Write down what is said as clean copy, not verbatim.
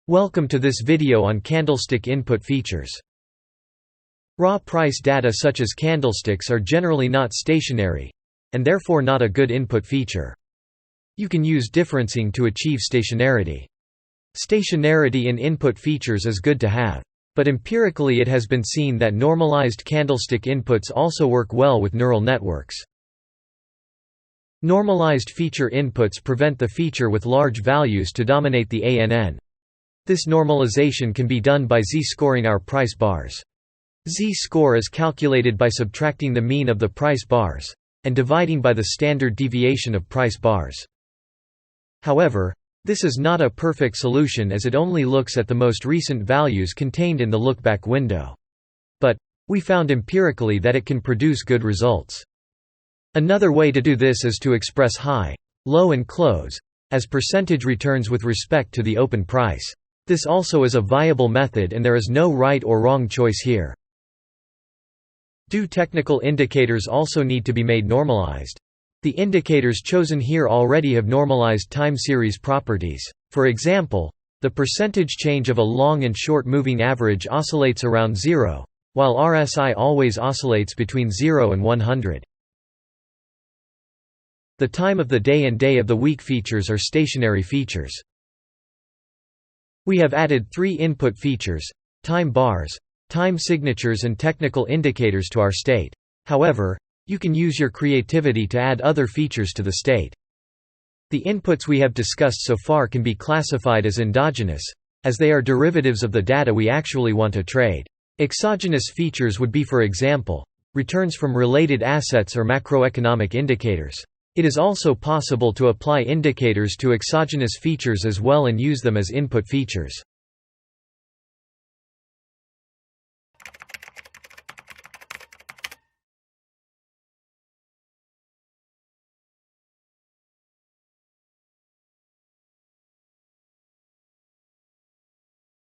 Welcome to this video on candlestick input features. Raw price data such as candlesticks are generally not stationary, and therefore not a good input feature. You can use differencing to achieve stationarity. Stationarity in input features is good to have, but empirically it has been seen that normalized candlestick inputs also work well with neural networks. Normalized feature inputs prevent the feature with large values to dominate the ANN. This normalization can be done by z-scoring our price bars. Z-score is calculated by subtracting the mean of the price bars, and dividing by the standard deviation of price bars. However, this is not a perfect solution as it only looks at the most recent values contained in the lookback window. But we found empirically that it can produce good results. Another way to do this is to express high, low and close as percentage returns with respect to the open price. This also is a viable method and there is no right or wrong choice here. Do technical indicators also need to be made normalized? The indicators chosen here already have normalized time series properties. For example, the percentage change of a long and short moving average oscillates around 0, while RSI always oscillates between 0 and 100. The time of the day and day of the week features are stationary features. We have added 3 input features: time bars, time signatures and technical indicators to our state. However, you can use your creativity to add other features to the state. The inputs we have discussed so far can be classified as endogenous, as they are derivatives of the data we actually want to trade. Exogenous features would be, for example, returns from related assets or macroeconomic indicators. It is also possible to apply indicators to exogenous features as well and use them as input features.